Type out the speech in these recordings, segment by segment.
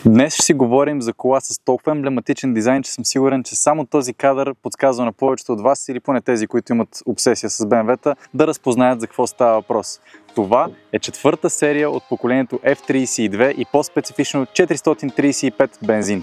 Днес ще си говорим за кола с толкова емблематичен дизайн, че съм сигурен, че само този кадър подсказва на повечето от вас, или поне тези, които имат обсесия с BMW-та, да разпознаят за какво става въпрос. Това е четвърта серия от поколението F32 и по-специфично 435 бензин.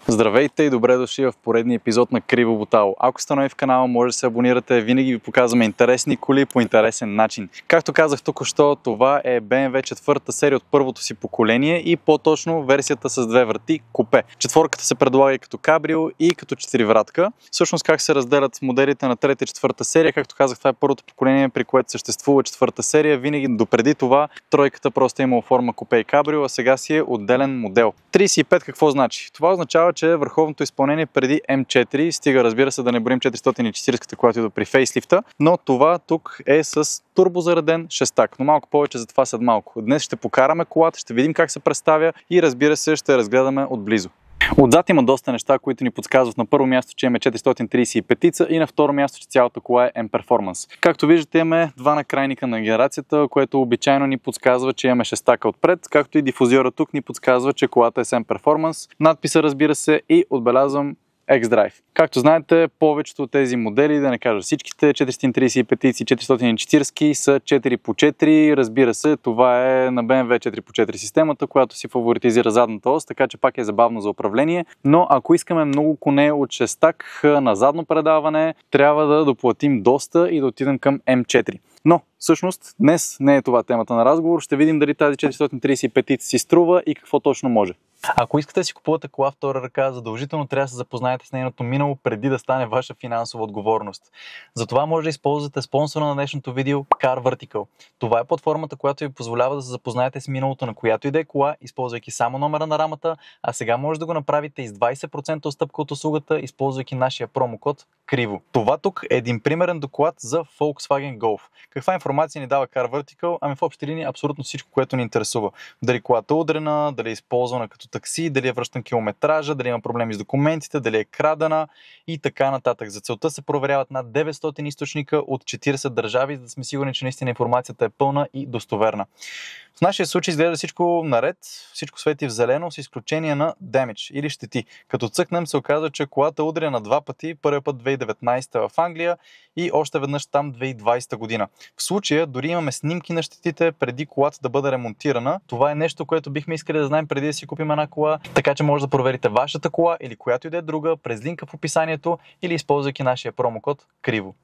Здравейте и добре дошли в поредния епизод на Криво Бутало. Ако сте нови в канала, може да се абонирате, винаги ви показваме интересни коли по интересен начин. Както казах току-що, това е BMW четвърта серия от първото си поколение и по-точно версията с две врати купе. Четворката се предлага и като кабрио и като четиривратка. Всъщност как се разделят моделите на трета и четвърта серия, както казах, това е първото поколение, при което съществува четвърта серия. Винаги допреди това тройката просто е имала форма купе и кабрио, а сега си е отделен модел. 35 какво значи? Това означава, че върховното изпълнение преди M4, стига, разбира се, да не броим 440-ката, която идва при фейслифта, но това тук е с турбозареден шестак, но малко повече за това след малко. Днес ще покараме колата, ще видим как се представя и, разбира се, ще разгледаме отблизо. Отзад има доста неща, които ни подсказват на първо място, че имаме 435 и на второ място, че цялата кола е M-Performance. Както виждате, имаме два накрайника на генерацията, което обичайно ни подсказва, че имаме шестака отпред, както и дифузиора тук ни подсказва, че колата е с M-Performance. Надписа, разбира се, и отбелязвам X-Drive. Както знаете, повечето от тези модели, да не кажа всичките, 435 и 440 са 4x4. Разбира се, това е на BMW 4x4 системата, която си фаворитизира задната ос, така че пак е забавно за управление. Но ако искаме много коне от шестак на задно предаване, трябва да доплатим доста и да отидем към M4. Но всъщност днес не е това темата на разговор. Ще видим дали тази 435 си струва и какво точно може. Ако искате да си купувате кола втора ръка, задължително трябва да се запознаете с нейното минало преди да стане ваша финансова отговорност. Затова може да използвате спонсора на днешното видео Car Vertical. Това е платформата, която ви позволява да се запознаете с миналото на която и да е кола, използвайки само номера на рамата, а сега може да го направите и с 20% отстъпка от услугата, използвайки нашия промокод Криво. Това тук е един примерен доклад за Volkswagen Golf. Каква информация ни дава Car Vertical? Ами в общи линии абсолютно всичко, което ни интересува. Дали колата е удрена, дали е използвана като такси, дали е връщан километража, дали има проблеми с документите, дали е крадена и така нататък. За целта се проверяват над 900 източника от 40 държави, за да сме сигурни, че наистина информацията е пълна и достоверна. В нашия случай изглежда всичко наред, всичко свети в зелено, с изключение на damage или щети. Като цъкнем се оказва, че колата е удрена два пъти, първият път 2019 в Англия и още веднъж там 2020 година. В случая дори имаме снимки на щетите преди колата да бъде ремонтирана. Това е нещо, което бихме искали да знаем преди да си купим една кола, така че може да проверите вашата кола или която и да е друга през линка в описанието или използвайки нашия промокод Криво.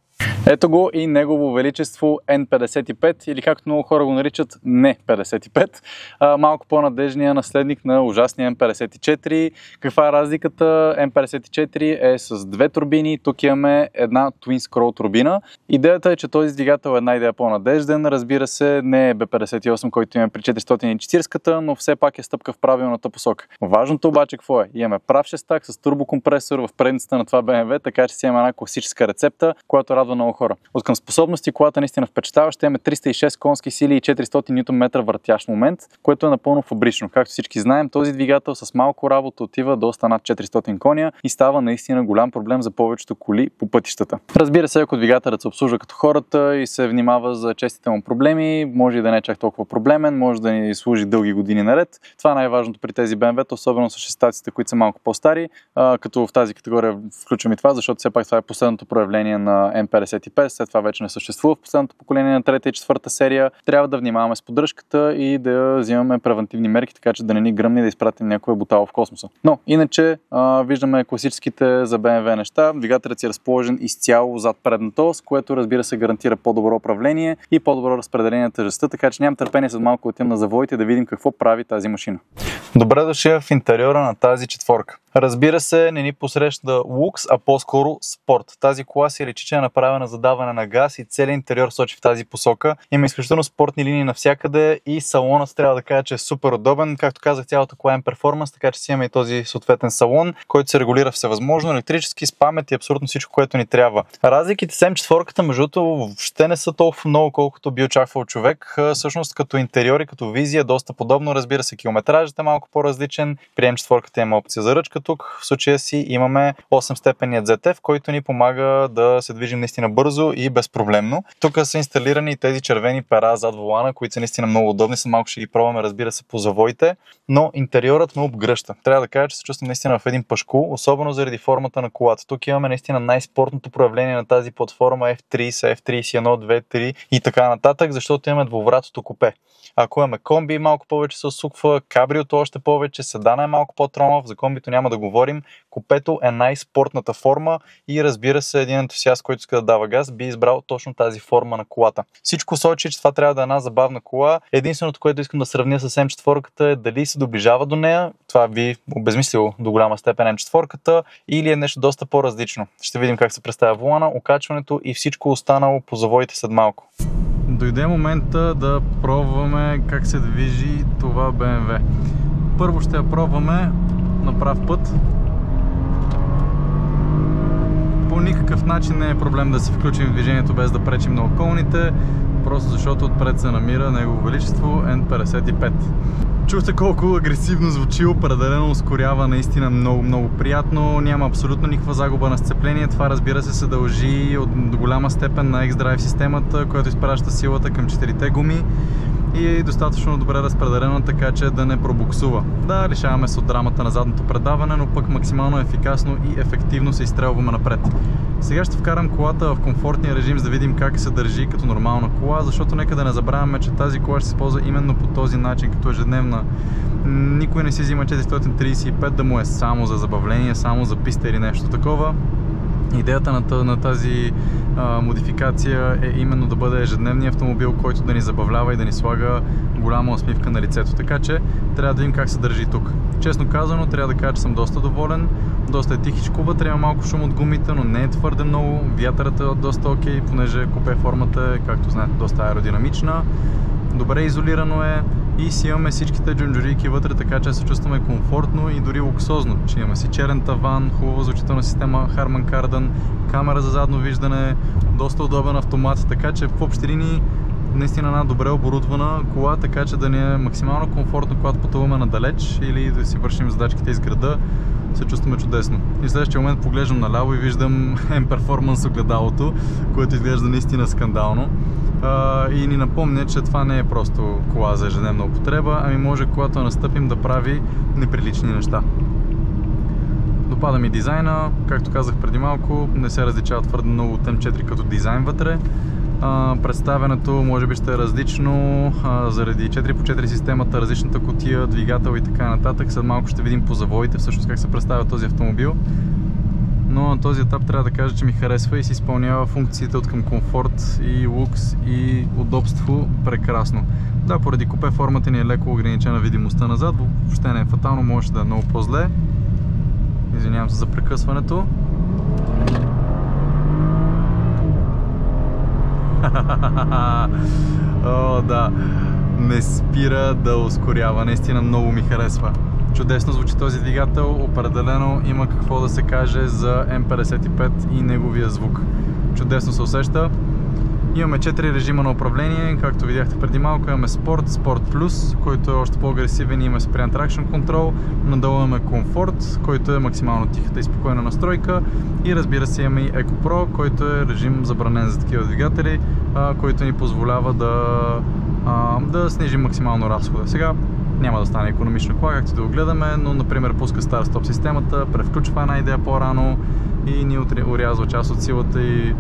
Ето го и негово величество N55 или както много хора го наричат не 55, малко по-надежния наследник на ужасния M54. Каква е разликата? M54 е с две турбини, тук имаме една Twin Scroll турбина. Идеята е, че този двигател е една идея по-надежден, разбира се, не е B58, който имаме при 440-ката, но все пак е стъпка в правилната посока. Важното обаче какво е? Имаме прав шестак с турбокомпресор в предницата на това BMW, така че си имаме една класическа рецепта, която радва много хора. От към способности колата наистина впечатлява, ще имаме 306 конски сили и 400 Нм въртящ момент, което е напълно фабрично. Както всички знаем, този двигател с малко работа отива доста над 400 коня и става наистина голям проблем за повечето коли по пътищата. Разбира се, ако двигателът се обслужва като хората и се внимава за честите му проблеми, може и да не е чак толкова проблемен, може да ни служи дълги години наред. Това е най-важното при тези BMW-та, особено с шестаците, които са малко по-стари, като в тази категория включвам и това, защото все пак това е последното проявление на M55, след това вече не съществува в последното поколение на трета и четвърта серия. Трябва да внимаваме с поддръжката и да взимаме превентивни мерки, така че да не ни гръмне да изпратим някоя бутало в космоса. Но иначе виждаме класическите за BMW неща. Двигателят си е разположен изцяло зад предната ос, което разбира се гарантира по-добро управление и по-добро разпределение на тежестта, така че нямам търпение след малко отивам на заводите да видим какво прави тази машина. Добре дошли в интериора на тази четворка. Разбира се, не ни посреща лукс, а по-скоро спорт. Тази кола си личи, че е направена за даване на газ и целият интериор сочи в тази посока. Има изключително спортни линии навсякъде и салонът трябва да кажа, че е супер удобен. Както казах, цялата кола е перформанс, така че си имаме и този съответен салон, който се регулира всевъзможно, електрически, с памет и абсолютно всичко, което ни трябва. Разликите с М4-ката, между другото, въобще не са толкова много, колкото би очаквал човек. Всъщност като интериор и като визия доста подобно. Разбира се, километражът е малко по-различен. При М4-ката има опция за ръчка. Тук в случая си имаме 8-степенният ZF, който ни помага да се движим наистина бързо и безпроблемно. Тук са инсталирани тези червени пера зад волана, които са наистина много удобни. Са малко ще ги пробваме, разбира се, по завоите, но интериорът ме обгръща. Трябва да кажа, че се чувствам наистина в един пашкул, особено заради формата на колата. Тук имаме наистина най-спортното проявление на тази платформа F30, F31, 2, 3 и така нататък, защото имаме двувратното купе. Ако имаме комби, малко повече се осуква, кабриото още повече, седана е малко по-тромав, за комбито няма да говорим. Купето е най-спортната форма и разбира се, един ентусиаст, който иска да дава газ, би избрал точно тази форма на колата. Всичко сочи, че това трябва да е една забавна кола. Единственото, което искам да сравня с М4-ката е дали се доближава до нея. Това би обезмислило до голяма степен М4-ката или е нещо доста по-различно. Ще видим как се представя волана, окачването и всичко останало по завоите след малко. Дойде момента да пробваме как се движи това BMW. Първо ще я пробваме на прав път. По никакъв начин не е проблем да се включим в движението без да пречим на околните, просто защото отпред се намира Негово Величество N55. Чухте колко агресивно звучи, определено ускорява наистина много приятно, няма абсолютно никаква загуба на сцепление. Това, разбира се, се дължи до голяма степен на X-Drive системата, която изпраща силата към 4-те гуми и е достатъчно добре разпределена, така че да не пробуксува. Да, лишаваме се от драмата на задното предаване, но пък максимално ефикасно и ефективно се изстрелваме напред. Сега ще вкарам колата в комфортния режим, за да видим как се държи като нормална кола, защото нека да не забравяме, че тази кола ще се използва именно по този начин, като ежедневна. Никой не си взима 435 да му е само за забавление, само за писта или нещо такова. Идеята на тази модификация е именно да бъде ежедневния автомобил, който да ни забавлява и да ни слага голяма усмивка на лицето. Така че трябва да видим как се държи тук. Честно казано, трябва да кажа, че съм доста доволен. Доста е тихичко вътре, има малко шум от гумите, но не е твърде много. Вятърът е доста окей, понеже купе формата е, както знаете, доста аеродинамична. Добре изолирано е и си имаме всичките джунджурийки вътре, така че се чувстваме комфортно и дори луксозно. Че имаме си черен таван, хубава звучителна система Harman Kardon, камера за задно виждане, доста удобен автомат, така че в общи линии наистина една добре оборудвана кола, така че да ни е максимално комфортно, когато пътуваме надалеч или да си вършим задачките из града. Се чувстваме чудесно. И в следващия момент поглеждам наляво и виждам M-Performance огледалото, което изглежда наистина скандално. И ни напомня, че това не е просто кола за ежедневна употреба, ами може, когато настъпим, да прави неприлични неща. Допада ми дизайна, както казах преди малко, не се различава твърде много от M4 като дизайн вътре. Представянето може би ще е различно заради 4x4 системата, различната кутия, двигател и така нататък. След малко ще видим по завоите всъщност как се представя този автомобил. Но на този етап трябва да кажа, че ми харесва и си изпълнява функциите от към комфорт и лукс и удобство прекрасно. Да, поради купе формата ни е леко ограничена видимостта назад, въобще не е фатално, може да е много по-зле. Извинявам се за прекъсването. О, да, не спира да ускорява, наистина много ми харесва. Чудесно звучи този двигател, определено има какво да се каже за М55 и неговия звук. Чудесно се усеща. Имаме 4 режима на управление, както видяхте преди малко. Имаме Sport, Sport Plus, който е още по-агресивен и има Spring Traction Control. Надолу имаме Comfort, който е максимално тихата и спокойна настройка. И разбира се имаме и Eco Pro, който е режим забранен за такива двигатели, който ни позволява да снижим максимално разхода. Сега няма да стане икономична кола, както да го гледаме, но например пуска старт-стоп системата, превключва една идея по-рано и ни урязва част от силата и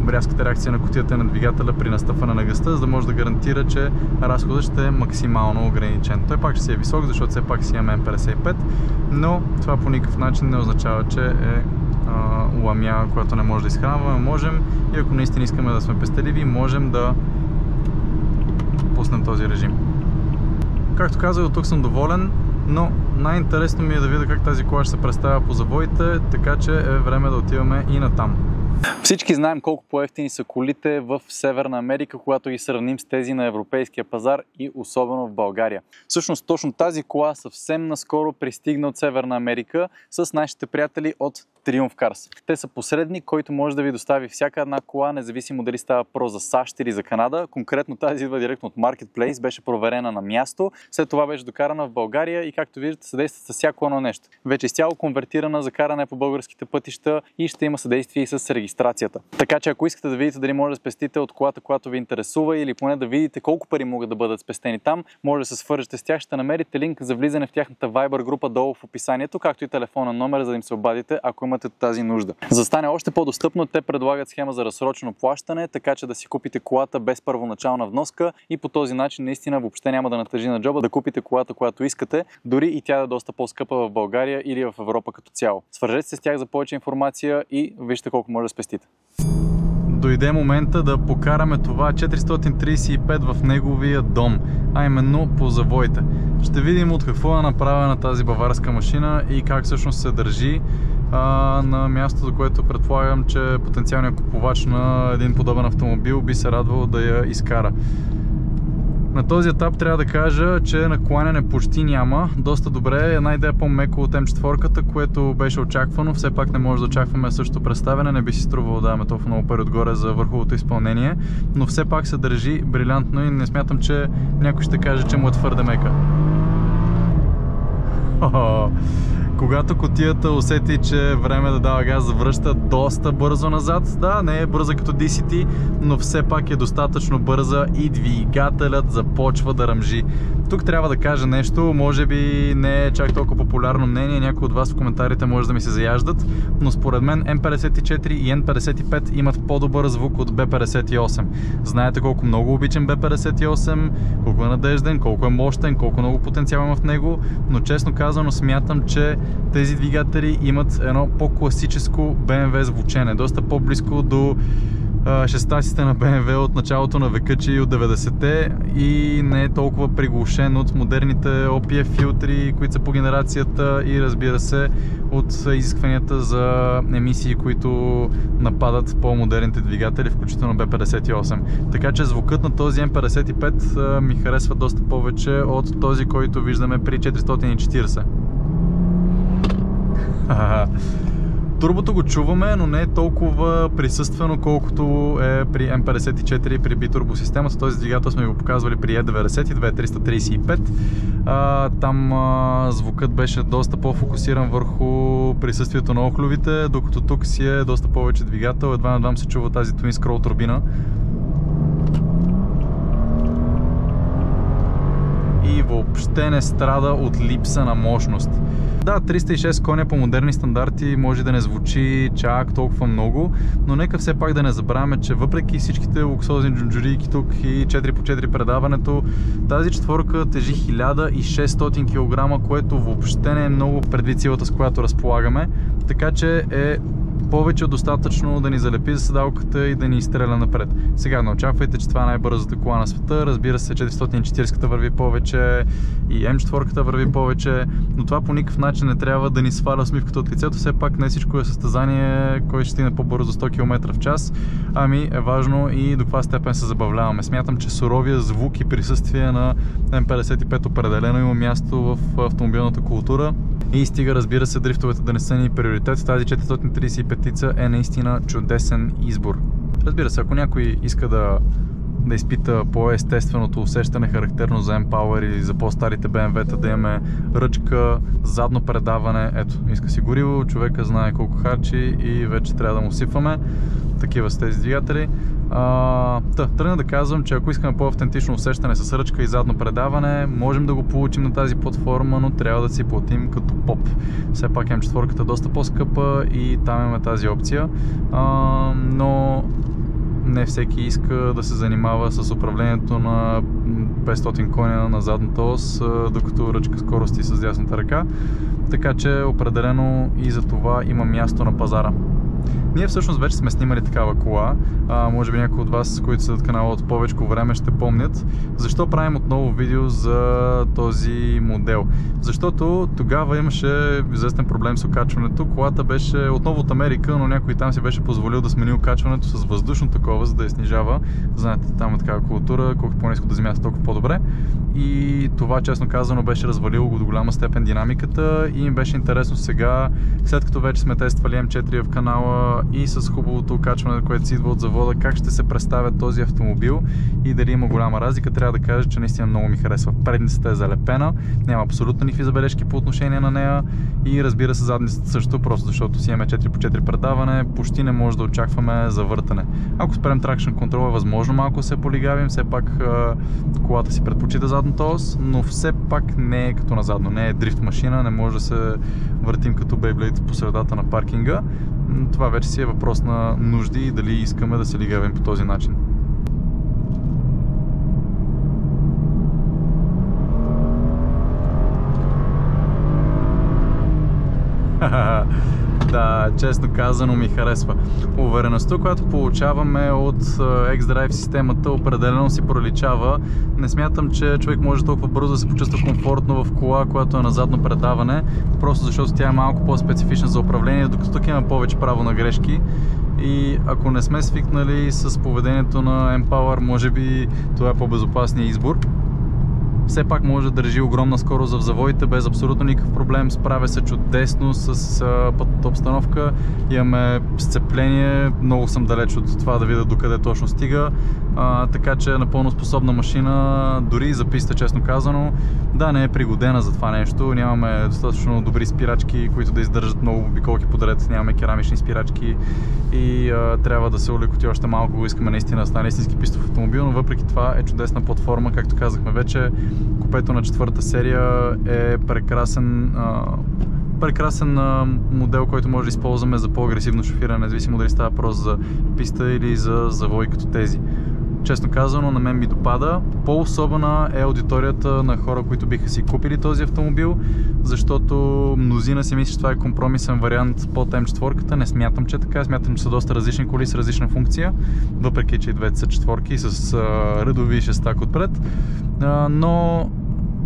рязката реакция на кутията на двигателя при настъпване на газта, за да може да гарантира, че разходът ще е максимално ограничен. Той пак ще си е висок, защото все пак си имаме М55, но това по никакъв начин не означава, че е ламя, която не може да изхранваме. Можем и ако наистина искаме да сме пестеливи, можем да пуснем този режим. Както казах, от тук съм доволен, но най-интересно ми е да видя как тази кола ще се представя по завоите, така че е време да отиваме и натам. Всички знаем колко по-евтини са колите в Северна Америка, когато ги сравним с тези на европейския пазар и особено в България. Всъщност точно тази кола съвсем наскоро пристигна от Северна Америка с нашите приятели от Triumph Cars. Те са посредник, който може да ви достави всяка една кола, независимо дали става въпрос за САЩ или за Канада. Конкретно тази идва директно от Marketplace, беше проверена на място, след това беше докарана в България и както виждате съдейства с всяко едно нещо. Вече изцяло конвертирана за каране по българските пътища и ще има съдействие и с регистрацията. Така че ако искате да видите дали може да спестите от колата, която ви интересува или поне да видите колко пари могат да бъдат спестени там, може да се свържете с тях, ще намерите линк за влизане в тяхната Viber група долу в описанието, както и телефонен номер, за да им се обадите, ако имате тази нужда. За да стане още по-достъпно, те предлагат схема за разсрочено плащане, така че да си купите колата без първоначална вноска и по този начин наистина въобще няма да натежи на джоба да купите колата, която искате, дори и тя да е доста по-скъпа в България или в Европа като цяло. Свържете се с тях за повече информация и вижте колко може да спестите. Дойде момента да покараме това 435 в неговия дом, а именно по завоите. Ще видим от какво е направена тази баварска машина и как всъщност се държи на мястото, което предполагам, че потенциалният купувач на един подобен автомобил би се радвал да я изкара. На този етап трябва да кажа, че накланяне почти няма. Доста добре, една идея по-меко от М4, което беше очаквано. Все пак не може да очакваме същото представяне, не би си струвало да даваме толкова много пари отгоре за върховото изпълнение, но все пак се държи брилянтно и не смятам, че някой ще каже, че му е твърде мека. Когато кутията усети, че е време да дава газ, завръща доста бързо назад. Да, не е бърза като DCT, но все пак е достатъчно бърза и двигателят започва да ръмжи. Тук трябва да кажа нещо, може би не е чак толкова популярно мнение, някои от вас в коментарите може да ми се заяждат, но според мен М54 и Н55 имат по-добър звук от Б58. Знаете колко много обичам Б58, колко е надежден, колко е мощен, колко много потенциал има в него, но честно казано смятам, че тези двигатели имат едно по-класическо BMW звучене, доста по-близко до шестаците на BMW от началото на века, че и от 90-те, и не е толкова приглушен от модерните OPF филтри, които са по генерацията, и разбира се от изискванията за емисии, които нападат по-модерните двигатели, включително B58. Така че звукът на този M55 ми харесва доста повече от този, който виждаме при 440. Турбото го чуваме, но не е толкова присъствено, колкото е при М54 при битурбосистемата. Този двигател сме го показвали при E90 и 2335. Там звукът беше доста по-фокусиран върху присъствието на охлювите, докато тук си е доста повече двигател. Едва надам се чува тази Twin Scroll турбина. И въобще не страда от липса на мощност. Да, 306 коня по модерни стандарти може да не звучи чак толкова много, но нека все пак да не забравяме, че въпреки всичките луксозни джунджурийки тук и 4x4 предаването, тази четворка тежи 1600 кг, което въобще не е много предвид силата, с която разполагаме, така че е повече от достатъчно да ни залепи за седалката и да ни изстреля напред. Сега не очаквайте, че това е най-бързата кола на света. Разбира се, 440-та върви повече и М4-та върви повече, но това по никакъв начин не трябва да ни сваля усмивката от лицето. Все пак не всичко е състезание, кой ще стигне по-бързо 100 км в час, ами е важно и до каква степен се забавляваме. Смятам, че суровия звук и присъствие на М55 определено има място в автомобилната култура. И стига, разбира се, дрифтовете да не са ни приоритет. Тази 435 е наистина чудесен избор. Разбира се, ако някой иска да изпита по-естественото усещане, характерно за M-Power или за по-старите BMW-та, да имаме ръчка, задно предаване, ето, иска си гориво, човека знае колко харчи и вече трябва да му сипваме. Такива са тези двигатели. Тръгна да казвам, че ако искаме по-автентично усещане с ръчка и задно предаване, можем да го получим на тази платформа, но трябва да си платим като поп. Все пак М4-ката е доста по-скъпа и там имаме тази опция, но не всеки иска да се занимава с управлението на 500 коня на задната ос, докато ръчка скорости с дясната ръка. Така че определено и за това има място на пазара. Ние всъщност вече сме снимали такава кола. Може би някои от вас, които са от канала от повече време, ще помнят. Защо правим отново видео за този модел? Защото тогава имаше известен проблем с окачването. Колата беше отново от Америка, но някой там си беше позволил да смени окачването с въздушно такова, за да я снижава. Знаете, там е такава култура, колкото по-ниско да земята, толкова по-добре. И това, честно казано, беше развалило до голяма степен динамиката и им беше интересно сега, след като вече сме тествали М4 в канала и с хубавото окачване, което си идва от завода, как ще се представя този автомобил и дали има голяма разлика. Трябва да кажа, че наистина много ми харесва. Предницата е залепена, няма абсолютно никакви забележки по отношение на нея и разбира се задницата също, просто защото си имаме 4x4 предаване, почти не може да очакваме завъртане. Ако спрем traction control, е възможно малко се полигавим, все пак колата си предпочита задната ос, но все пак не е като назадно, не е дрифт машина, не може да се въртим като Beyblade по средата на паркинга. Това вече си е въпрос на нужди и дали искаме да се лигавим по този начин. Да, честно казано ми харесва. Увереността, която получаваме от X-Drive системата, определено си проличава. Не смятам, че човек може толкова бързо да се почувства комфортно в кола, която е на задно предаване, просто защото тя е малко по-специфична за управление, докато тук има повече право на грешки. И ако не сме свикнали с поведението на M-Power, може би това е по-безопасният избор. Все пак може да държи огромна скорост в завоите без абсолютно никакъв проблем, справя се чудесно с пътната обстановка, имаме сцепление, много съм далеч от това да видя докъде точно стига, така че е напълно способна машина, дори и за писта, честно казано. Да, не е пригодена за това нещо, нямаме достатъчно добри спирачки, които да издържат много обиколки подред, нямаме керамични спирачки и трябва да се улекоти още малко, ако искаме наистина да стане истински пистов автомобил, но въпреки това е чудесна платформа, както казахме вече. Купето на четвърта серия е прекрасен модел, който може да използваме за по-агресивно шофиране, независимо дали става просто за писта или за завой като тези. Честно казано, на мен ми допада. По-особена е аудиторията на хора, които биха си купили този автомобил, защото мнозина си мисли, че това е компромисен вариант под М4. Не смятам, че е така. Смятам, че са доста различни коли с различна функция, въпреки че и двете са четворки с ръдови и шестак отпред. Но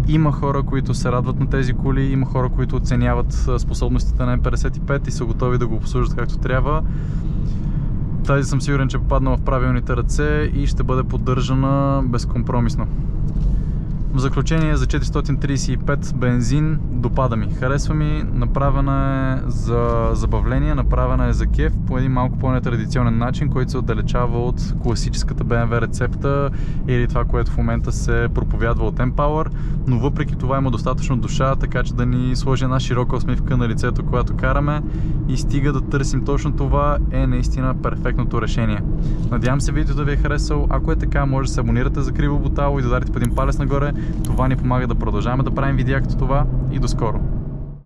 има хора, които се радват на тези коли, има хора, които оценяват способностите на М55 и са готови да го обслужат както трябва. Тази съм сигурен, че е попаднала в правилните ръце и ще бъде поддържана безкомпромисно. В заключение, за 435 бензин допада ми. Харесва ми, направена е за забавление, направена е за кеф по един малко по-нетрадиционен начин, който се отдалечава от класическата BMW рецепта или това, което в момента се проповядва от M-Power, но въпреки това има достатъчно душа, така че да ни сложи една широка усмивка на лицето, когато караме, и стига да търсим точно това, е наистина перфектното решение. Надявам се видеото да ви е харесало. Ако е така, може да се абонирате за Криво Бутало и да дарите по един палец нагоре. Това ни помага да продължаваме да правим видеа като това и до скоро!